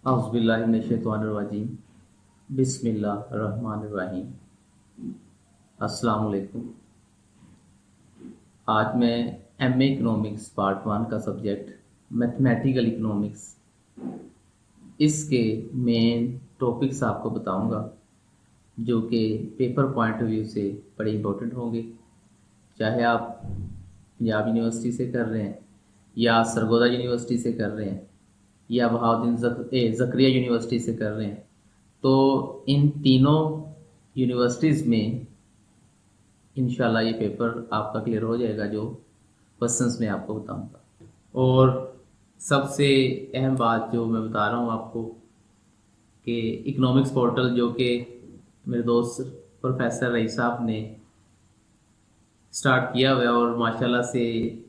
औज़ुबिल्लाहिमिनश्शैतानिर्रजीम बिस्मिल्लाहिर्रहमानिर्रहीम। अस्सलाम वालेकुम। आज मैं एमए इकोनॉमिक्स पार्ट वन का सब्जेक्ट मैथमेटिकल इकोनॉमिक्स इसके मेन टॉपिक्स आपको बताऊंगा, जो कि पेपर पॉइंट ऑफ व्यू से बड़े इंपॉर्टेंट होंगे। चाहे आप पंजाब यूनिवर्सिटी से कर रहे हैं या सरगोदा यूनिवर्सिटी से कर रहे हैं या बहाउद्दीन ज़करिया यूनिवर्सिटी से कर रहे हैं, तो इन तीनों यूनिवर्सिटीज़ में इंशाल्लाह ये पेपर आपका क्लियर हो जाएगा, जो क्वेश्चंस मैं आपको बताऊंगा। और सबसे अहम बात जो मैं बता रहा हूँ आपको कि इकोनॉमिक्स पोर्टल, जो कि मेरे दोस्त प्रोफेसर रईस साहब ने स्टार्ट किया हुआ है और माशाल्लाह से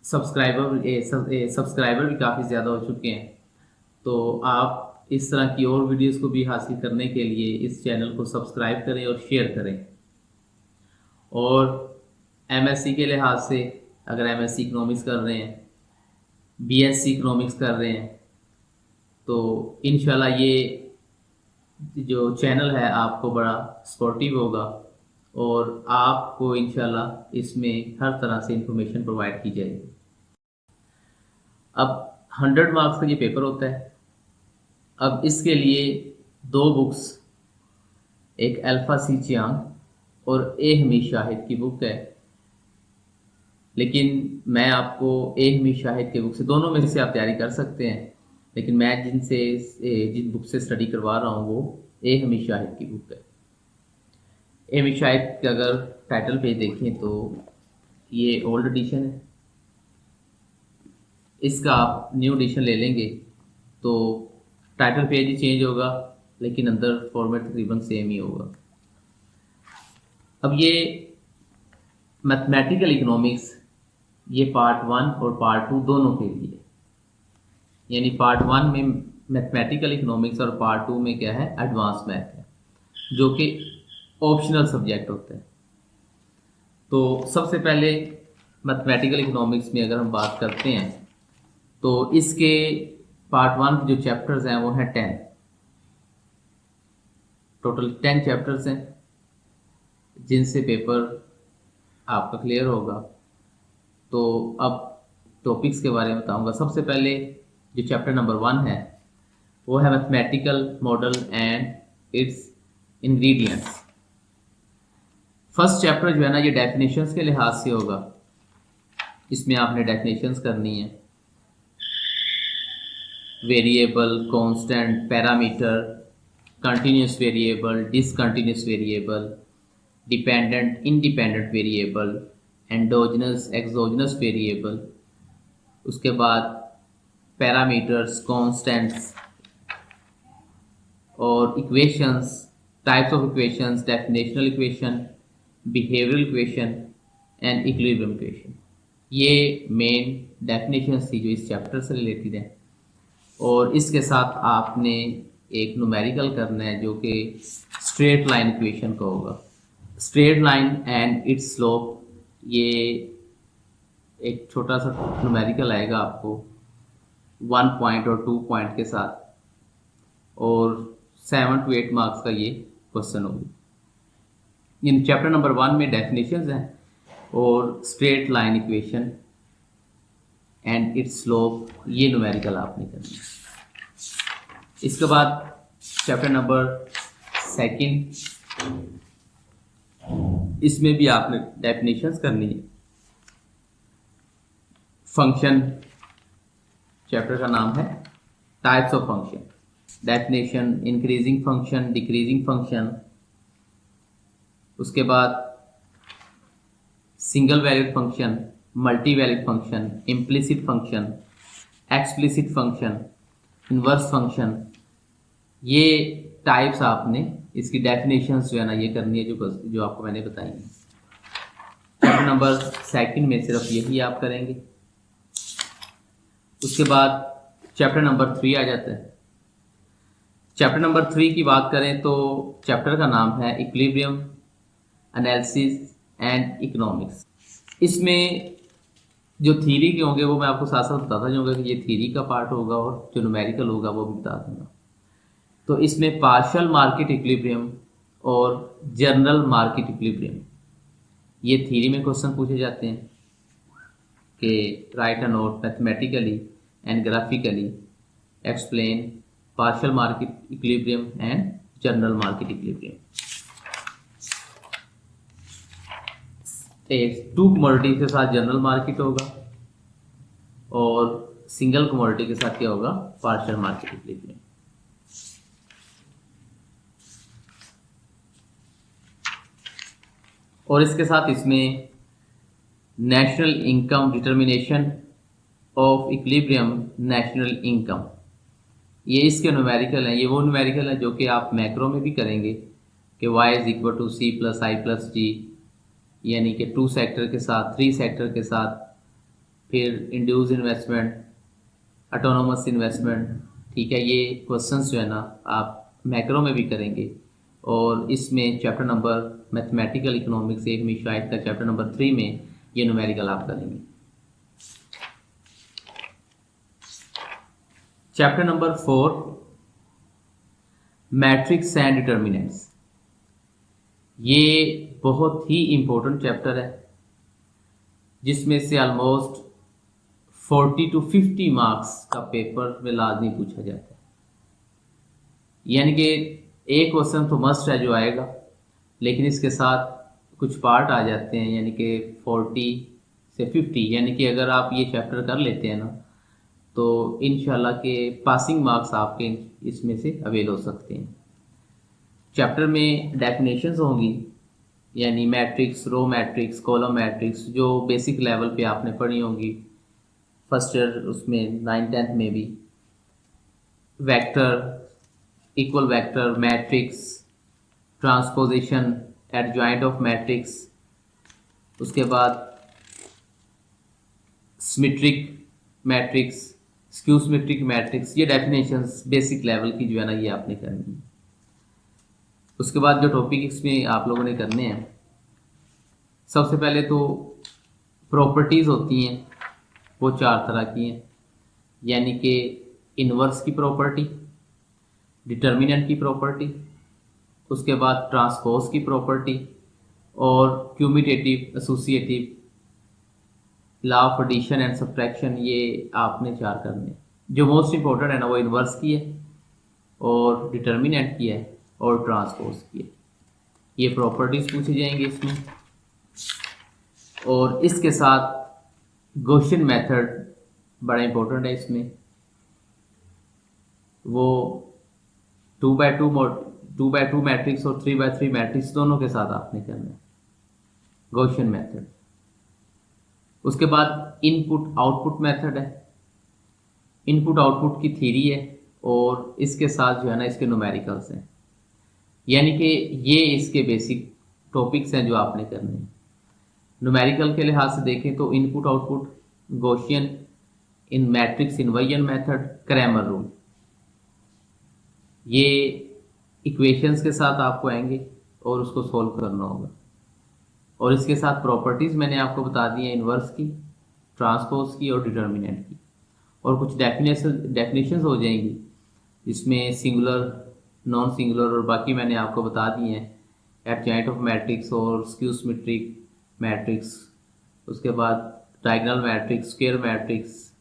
सब्सक्राइबर भी काफ़ी ज़्यादा हो चुके हैं। तो आप इस तरह की और वीडियोस को भी हासिल करने के लिए इस चैनल को सब्सक्राइब करें और शेयर करें। और एमएससी के लिहाज से अगर एमएससी इकोनॉमिक्स कर रहे हैं, बीएससी इकोनॉमिक्स कर रहे हैं, तो इंशाल्लाह ये जो चैनल है आपको बड़ा सपोर्टिव होगा और आपको इंशाल्लाह इसमें हर तरह से इंफॉर्मेशन प्रोवाइड की जाएगी। अब 100 मार्क्स का ये पेपर होता है। अब इसके लिए दो बुक्स, एक अल्फा सी चियांग और ए हमीद शाहिद की बुक है। लेकिन मैं आपको ए हमीद शाहिद की बुक से, दोनों में से आप तैयारी कर सकते हैं, लेकिन मैं जिन बुक से स्टडी करवा रहा हूँ वो ए हमीद शाहिद की बुक है। ए हमीद शाहिद का अगर टाइटल पेज देखें तो ये ओल्ड एडिशन है। इसका आप न्यू एडिशन ले लेंगे तो टाइटल पेज ही चेंज होगा, लेकिन अंदर फॉर्मेट तकरीबन सेम ही होगा। अब ये मैथमेटिकल इकोनॉमिक्स, ये पार्ट वन और पार्ट टू दोनों के लिए, यानी पार्ट वन में मैथमेटिकल इकोनॉमिक्स और पार्ट टू में क्या है, एडवांस मैथ है, जो कि ऑप्शनल सब्जेक्ट होता है। तो सबसे पहले मैथमेटिकल इकोनॉमिक्स में अगर हम बात करते हैं तो इसके पार्ट वन के जो चैप्टर्स हैं वो हैं 10, टोटल 10 चैप्टर्स हैं, जिनसे पेपर आपका क्लियर होगा। तो अब टॉपिक्स के बारे में बताऊंगा। सबसे पहले जो चैप्टर नंबर 1 है वो है mathematical model and it's ingredients. First chapter जो है ना, ये डेफिनेशंस के लिहाज से होगा। इसमें आपने डेफिनेशंस करनी है, variable, constant, parameter, continuous variable, discontinuous variable, dependent, independent variable, endogenous, exogenous variable, उसके बाद पैरामीटर्स, कांस्टेंट्स और equations, types of equations, definitional equation, behavioural equation and equilibrium equation. ये मेन डेफिनेशंस थी जो इस चैप्टर से रिलेटेड है। और इसके साथ आपने एक न्यूमेरिकल करना है, जो कि स्ट्रेट लाइन इक्वेशन का होगा। Straight line and it's slope, ये एक छोटा सा न्यूमेरिकल आएगा आपको 1 पॉइंट और 2 पॉइंट के साथ, और 7 to 8 मार्क्स का ये क्वेश्चन होगा। इन चैप्टर नंबर 1 में डेफिनेशंस हैं और straight line equation and it's slope, ये न्यूमेरिकल आपने करना है। इसके बाद चैप्टर नंबर 2, इसमें भी आपने डेफिनेशंस करनी है। फंक्शन, चैप्टर का नाम है types of function, definition, increasing function, decreasing function, उसके बाद single valued function, multi valued function, implicit function, explicit function, inverse function. ये टाइप्स आपने, इसकी डेफिनेशंस जो है ना ये करनी है, जो आपको मैंने बताई है। चैप्टर नंबर 2 में सिर्फ यही आप करेंगे। उसके बाद चैप्टर नंबर 3 आ जाता है। चैप्टर नंबर 3 की बात करें तो चैप्टर का नाम है इक्विलिब्रियम एनालिसिस एंड इकोनॉमिक्स। इसमें जो थ्योरी के होंगे वो मैं आपको साथ साथ बताता जाऊँगा कि ये थ्योरी का पार्ट होगा, और जो न्यूमेरिकल होगा वो भी बता दूंगा। तो इसमें पार्शियल मार्केट इक्विलिब्रियम और जनरल मार्केट इक्विलिब्रियम, ये थ्योरी में क्वेश्चन पूछे जाते हैं कि write a note mathematically and graphically explain partial market equilibrium and general market equilibrium. Two commodity के साथ जनरल मार्केट होगा और सिंगल कमोडिटी के साथ क्या होगा, पार्शियल मार्केट इक्विलिब्रियम। और इसके साथ इसमें national income determination of equilibrium national income, ये इसके न्यूमेरिकल हैं। ये वो न्यूमेरिकल है जो कि आप मैक्रो में भी करेंगे कि y is equal to C plus I plus G, यानी कि 2 सेक्टर के साथ 3 सेक्टर के साथ, फिर इंड्यूस इन्वेस्टमेंट, ऑटोनोमस इन्वेस्टमेंट। ठीक है, ये क्वेश्चंस जो है ना आप मैक्रो में भी करेंगे। और इसमें चैप्टर नंबर मैथमेटिकल इकोनॉमिक्स 1 में शायद का चैप्टर नंबर 3 में ये न्यूमेरिकल आप करेंगे। Chapter number 4 matrix and determinants, ये बहुत ही इम्पोर्टेंट चैप्टर है जिसमें से ऑलमोस्ट 40 to 50 मार्क्स का पेपर में लाजमी पूछा जाता है। यानी कि एक क्वेश्चन तो मस्ट है जो आएगा, लेकिन इसके साथ कुछ पार्ट आ जाते हैं, यानी कि 40 से 50, यानी कि अगर आप ये चैप्टर कर लेते हैं ना तो इंशाल्लाह के पासिंग मार्क्स आपके इसमें से अवेल हो सकते हैं। चैप्टर में डेफिनेशंस होंगी, यानी matrix, row matrix, column matrix, जो बेसिक लेवल पे आपने पढ़ी होंगी फर्स्ट ईयर उसमें 9th-10th में भी। Vector, equal vector, matrix, transposition, adjoint of matrix, उसके बाद symmetric matrix, skew symmetric matrix, ये डेफिनेशंस बेसिक लेवल की जो है ना ये आपने करनी है। उसके बाद जो टॉपिक इसमें आप लोगों ने करने हैं, सबसे पहले तो प्रॉपर्टीज़ होती हैं, वो 4 तरह की हैं, यानी कि इन्वर्स की प्रॉपर्टी, डिटर्मिनेंट की प्रॉपर्टी, उसके बाद ट्रांसपोज की प्रॉपर्टी और commutative, associative, law of addition and subtraction. ये आपने 4 करने हैं। जो मोस्ट इंपॉर्टेंट है ना वो इन्वर्स की है और डिटर्मिनेंट की है और ट्रांसपोज की है। ये प्रॉपर्टीज पूछी जाएंगी इसमें। और इसके साथ गॉसियन मेथड बड़ा इंपॉर्टेंट है इसमें, वो 2x2 मैट्रिक्स और 3x3 मैट्रिक्स दोनों के साथ आपने करना है, गॉसियन मेथड। उसके बाद इनपुट आउटपुट मेथड है, इनपुट आउटपुट की थ्योरी है और इसके साथ जो है ना इसके न्यूमेरिकल्स हैं, यानी कि ये इसके बेसिक टॉपिक्स हैं जो आपने करने हैं। न्यूमेरिकल के लिहाज से देखें तो input output, Gaussian, in matrix inversion method, Cramer rule, ये इक्वेशंस के साथ आपको आएंगे और उसको सॉल्व करना होगा। और इसके साथ प्रॉपर्टीज़ मैंने आपको बता दी हैं, इन्वर्स की, ट्रांसपोज की और डिटर्मिनेंट की। और कुछ डेफिनेशंस हो जाएंगी इसमें, सिंगुलर, नॉन सिंगुलर, और बाकी मैंने आपको बता दिए हैं, एडजॉइंट ऑफ मैट्रिक्स और स्क्यू सिमेट्रिक मैट्रिक्स, उसके बाद डायगोनल मैट्रिक्स, स्क्वायर मैट्रिक्स।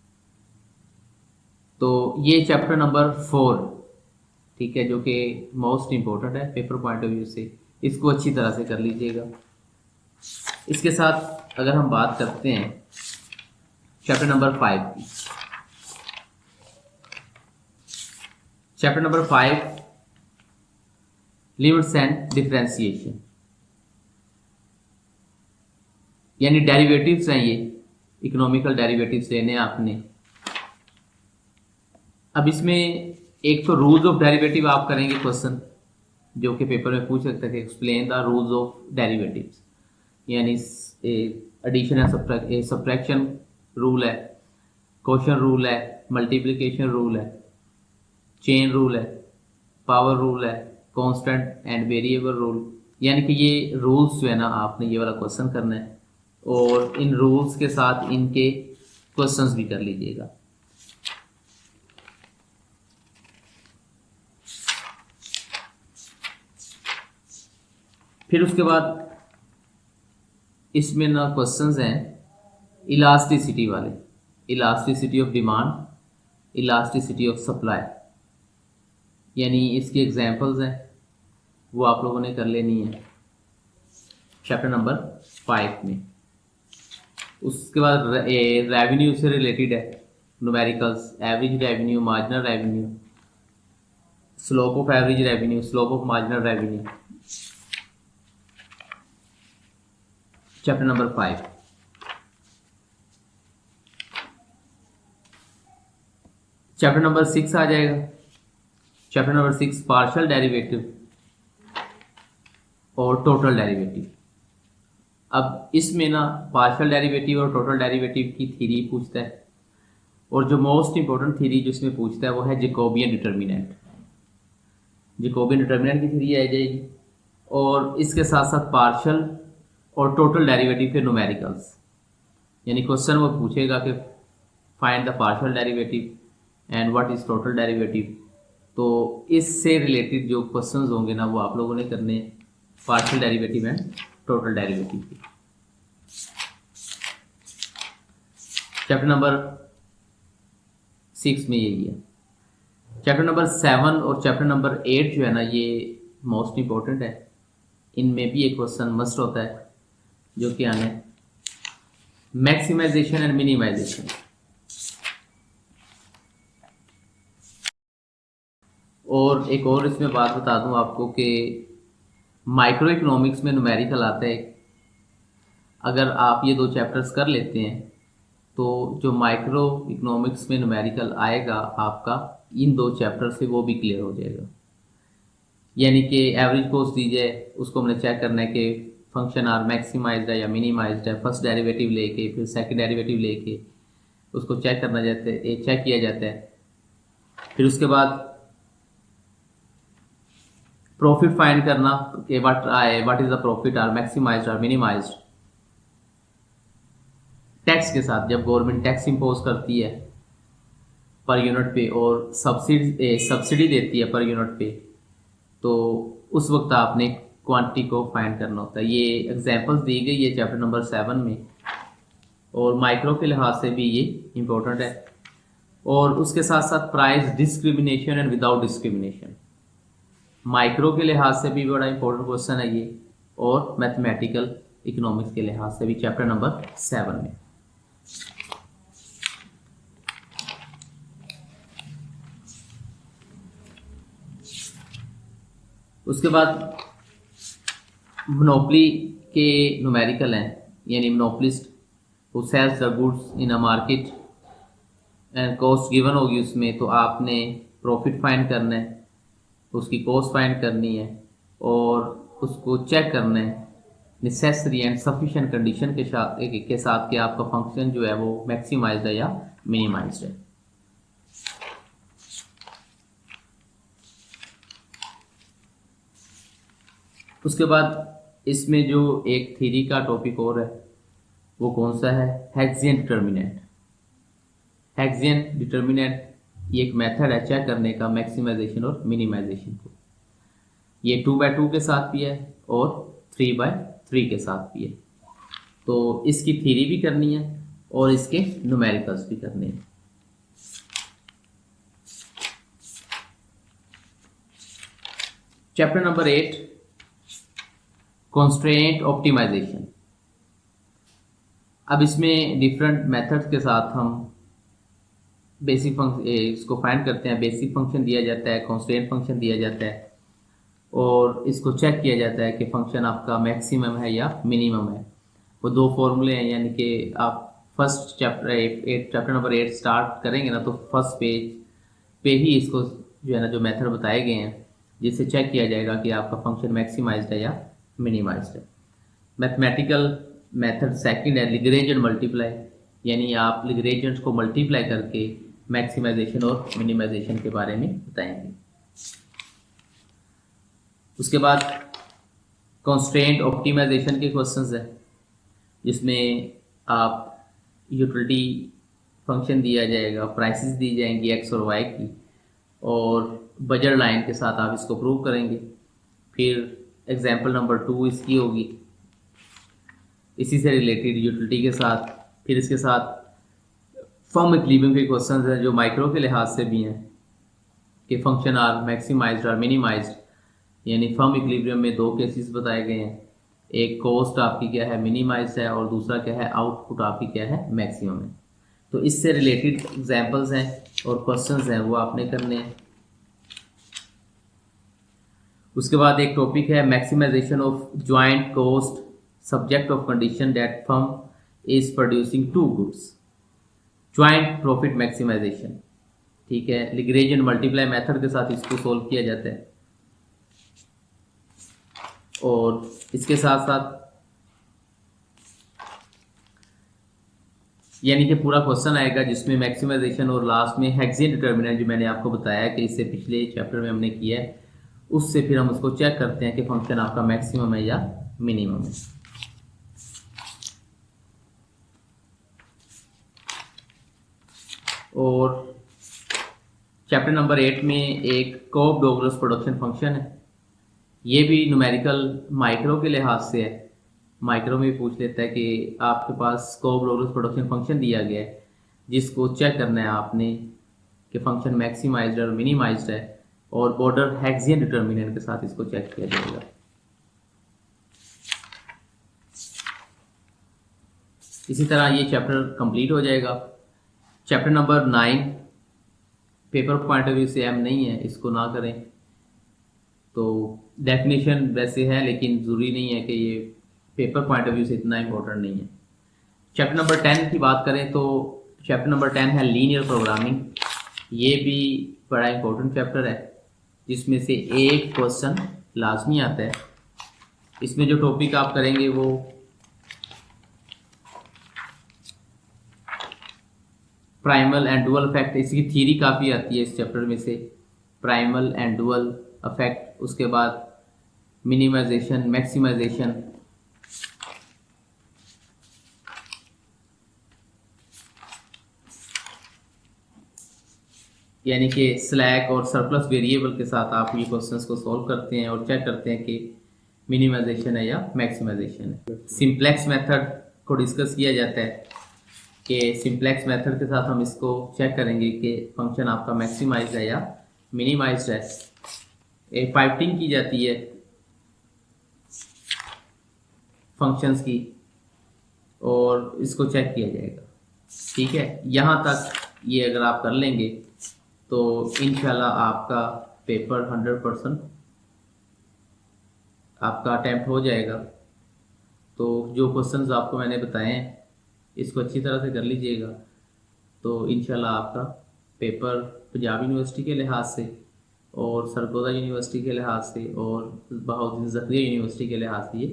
तो ये चैप्टर नंबर 4, ठीक है, जो कि मोस्ट इंपॉर्टेंट है पेपर पॉइंट ऑफ व्यू से, इसको अच्छी तरह से कर लीजिएगा। इसके साथ अगर हम बात करते हैं चैप्टर नंबर 5 की, chapter number 5 limits and differentiation, यानी डेरिवेटिव्स हैं, ये इकोनॉमिकल डेरिवेटिव्स लेने हैं आपने। अब इसमें एक तो रूल्स ऑफ डेरिवेटिव आप करेंगे क्वेश्चन, जो कि पेपर में पूछ सकते थे, explain the rules of derivatives, यानी एडिशन एंड सब्ट्रैक्शन रूल है, क्वोशंट रूल है, मल्टीप्लिकेशन रूल है, चेन रूल है, पावर रूल है, कांस्टेंट एंड वेरिएबल रूल। यानी कि ये रूल्स जो है ना आपने ये वाला क्वेश्चन करना है और इन रूल्स के साथ इनके क्वेश्चंस भी कर लीजिएगा। फिर उसके बाद इसमें ना क्वेश्चंस हैं इलास्टिसिटी वाले, elasticity of demand, elasticity of supply, यानी इसकी एग्जांपल्स हैं, वो आप लोगों ने कर लेनी है चैप्टर नंबर 5 में। उसके बाद रेवेन्यू से रिलेटेड है, numericals, average revenue, marginal revenue, slope of average revenue, slope of marginal revenue, chapter number 5। Chapter number 6 आ जाएगा। चैप्टर नंबर 6 पार्शियल डेरिवेटिव और टोटल डेरिवेटिव। अब इसमें ना पार्शियल डेरिवेटिव और टोटल डेरिवेटिव की थ्योरी पूछता है, और जो मोस्ट इंपॉर्टेंट थ्योरी जिसमें पूछता है वो है जैकोबियन डिटर्मिनेंट। जैकोबियन डिटर्मिनेंट की थ्योरी आ जाएगी, और इसके साथ साथ पार्शियल और टोटल डेरिवेटिव के न्यूमेरिकल्स, यानी क्वेश्चन वो पूछेगा कि find the partial derivative and what is total derivative. तो इससे रिलेटेड जो क्वेश्चंस होंगे ना वो आप लोगों ने करने partial derivative and total derivative की। चैप्टर नंबर 6 में यही है। चैप्टर नंबर 7 और चैप्टर नंबर 8 जो है ना ये मोस्ट इंपॉर्टेंट है। इनमें भी एक क्वेश्चन मस्ट होता है जो कि आने मैक्सिमाइजेशन एंड मिनिमाइजेशन। और एक और इसमें बात बता दूं आपको कि माइक्रो इकोनॉमिक्स में न्यूमेरिकल आता है। अगर आप ये 2 चैप्टर्स कर लेते हैं तो जो माइक्रो इकोनॉमिक्स में न्यूमेरिकल आएगा आपका इन 2 चैप्टर से वो भी क्लियर हो जाएगा। यानी कि एवरेज कॉस्ट दी जाए, उसको हमने चेक करना है कि फंक्शन आर मैक्सिमाइज्ड है या मिनिमाइज्ड है। फर्स्ट डेरिवेटिव लेके फिर सेकंड डेरिवेटिव लेके उसको चेक करना जाता है, चेक किया जाता है। फिर उसके बाद प्रॉफिट फाइंड करना कि what is the profit, or maximised और मिनिमाइज्ड। टैक्स के साथ जब गवर्नमेंट टैक्स इंपोज करती है पर यूनिट पे और सब्सिडी देती है पर यूनिट पे, तो उस वक्त आपने क्वांटिटी को फाइंड करना होता है। ये एग्जांपल्स दी गई है चैप्टर नंबर 7 में, और माइक्रो के लिहाज से भी ये इंपॉर्टेंट है। और उसके साथ साथ price discrimination and without discrimination, micro के लिहाज से भी बड़ा इंपॉर्टेंट क्वेश्चन है ये, और मैथमेटिकल इकोनॉमिक्स के लिहाज से भी चैप्टर नंबर 7 में। उसके बाद मोनोपोली के न्यूमेरिकल हैं, यानी monopolist who sells the goods in a market and cost given होगी उसमें, तो आपने प्रॉफिट फाइंड करना है, उसकी कॉस्ट फाइंड करनी है और उसको चेक करना है नेसेसरी एंड सफिशिएंट कंडीशन के साथ कि आपका फंक्शन जो है वो मैक्सिमाइज्ड है या मिनिमाइज्ड है। उसके बाद इसमें जो एक थ्योरी का टॉपिक और है वो कौन सा है, हेक्सियन डिटर्मिनेंट। हेक्सियन डिटर्मिनेंट ये एक मेथड है चेक करने का मैक्सिमाइजेशन और मिनिमाइजेशन को। ये 2x2 के साथ भी है और 3x3 के साथ भी है। तो इसकी थ्योरी भी करनी है और इसके न्यूमेरिकल्स भी करने हैं। Chapter number 8 constraint optimisation. अब इसमें डिफरेंट मेथड्स के साथ हम बेसिक फंक्शन इसको फाइंड करते हैं। बेसिक फंक्शन दिया जाता है, कंस्ट्रेंट फंक्शन दिया जाता है, और इसको चेक किया जाता है कि फंक्शन आपका मैक्सिमम है या मिनिमम है। वो 2 फॉर्मूले हैं, यानी कि आप फर्स्ट चैप्टर नंबर 8 स्टार्ट करेंगे ना तो फर्स्ट पेज पे ही इसको जो है ना जो मेथड बताए गए हैं जिससे चेक किया जाएगा कि आपका फंक्शन मैक्सिमाइज्ड है या मिनिमाइज्ड है। मैथमेटिकल मेथड सेकंड है लिग्रेंज एंड मल्टीप्लाई, यानी आप लिग्रेंज को मल्टीप्लाई करके मैक्सिमाइजेशन और मिनिमाइजेशन के बारे में बताएंगे। उसके बाद कंस्ट्रेंट ऑप्टिमाइजेशन के क्वेश्चंस है। जिसमें आप यूटिलिटी फंक्शन दिया जाएगा, प्राइसेस दी जाएंगी एक्स और वाई की, और बजट लाइन के साथ आप इसको प्रूव करेंगे। फिर एग्जाम्पल नंबर 2 इसकी होगी, इसी से रिलेटेड यूटिलिटी के साथ। फिर इसके साथ फर्म इक्विलिब्रियम के क्वेश्चन हैं जो माइक्रो के लिहाज से भी हैं कि फंक्शन आर मैक्सिमाइज्ड और मिनिमाइज्ड, यानी फर्म इक्विलिब्रियम में दो केसेस बताए गए हैं, एक कॉस्ट आपकी क्या है मिनिमाइज्ड है और दूसरा क्या है आउटपुट आपकी क्या है मैक्सिमम है। तो इससे रिलेटेड एग्जांपल्स हैं और क्वेश्चंस हैं वो आपने करने हैं। उसके बाद एक टॉपिक है maximisation of joint cost subject of condition that firm is producing two goods, joint profit maximisation. ठीक है, लिगरेंज एंड मल्टीप्लाई मेथड के साथ इसको सोल्व किया जाता है। और इसके साथ साथ यानी कि पूरा क्वेश्चन आएगा जिसमें मैक्सिमाइजेशन और लास्ट में हेक्सियन डिटर्मिनेंट जो मैंने आपको बताया कि इससे पिछले चैप्टर में हमने किया है, उससे फिर हम उसको चेक करते हैं कि फंक्शन आपका मैक्सिमम है या मिनिमम है। और चैप्टर नंबर 8 में एक कोब डोगलस प्रोडक्शन फंक्शन है, ये भी न्यूमेरिकल माइक्रो के लिहाज से है। माइक्रो में पूछ लेता है कि आपके पास कोब डोगलस प्रोडक्शन फंक्शन दिया गया है जिसको चेक करना है आपने कि फंक्शन मैक्सिमाइज्ड और मिनिमाइज्ड है, और बॉर्डर हेक्सियन डिटर्मिनेंट के साथ इसको चेक किया जाएगा। इसी तरह ये चैप्टर कंप्लीट हो जाएगा। Chapter number 9 paper point of view से अहम नहीं है, इसको ना करें। तो डेफिनेशन वैसे है लेकिन ज़रूरी नहीं है कि ये पेपर पॉइंट ऑफ व्यू से इतना इंपॉर्टेंट नहीं है। चैप्टर नंबर 10 की बात करें तो चैप्टर नंबर 10 है लीनियर प्रोग्रामिंग। ये भी बड़ा इंपॉर्टेंट चैप्टर है जिसमें से एक क्वेश्चन लाजमी आता है। इसमें जो टॉपिक आप करेंगे वो प्राइमल एंड डुअल इफेक्ट, इसकी थ्योरी काफ़ी आती है इस चैप्टर में से, प्राइमल एंड डुअल इफेक्ट। उसके बाद मिनिमाइजेशन, मैक्सिमाइजेशन, यानी कि स्लैक और सरप्लस वेरिएबल के साथ आप ये क्वेश्चंस को सॉल्व करते हैं और चेक करते हैं कि मिनिमाइजेशन है या मैक्सिमाइजेशन है। सिंप्लेक्स मेथड को डिस्कस किया जाता है कि सिंप्लेक्स मेथड के साथ हम इसको चेक करेंगे कि फंक्शन आपका मैक्सिमाइज्ड है या मिनिमाइज्ड है। एक पाइपटिंग की जाती है फंक्शंस की और इसको चेक किया जाएगा। ठीक है, यहाँ तक ये अगर आप कर लेंगे तो इंशाल्लाह आपका पेपर 100% आपका अटैम्प्ट हो जाएगा। तो जो क्वेश्चंस आपको मैंने बताए हैं इसको अच्छी तरह से कर लीजिएगा, तो इंशाल्लाह आपका पेपर पंजाब यूनिवर्सिटी के लिहाज से और सरगोदा यूनिवर्सिटी के लिहाज से और बहाउद्दीन ज़करिया यूनिवर्सिटी के लिहाज से ये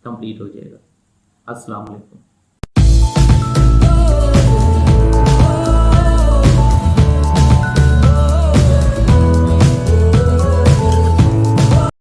कंप्लीट हो जाएगा। अस्सलाम वालेकुम।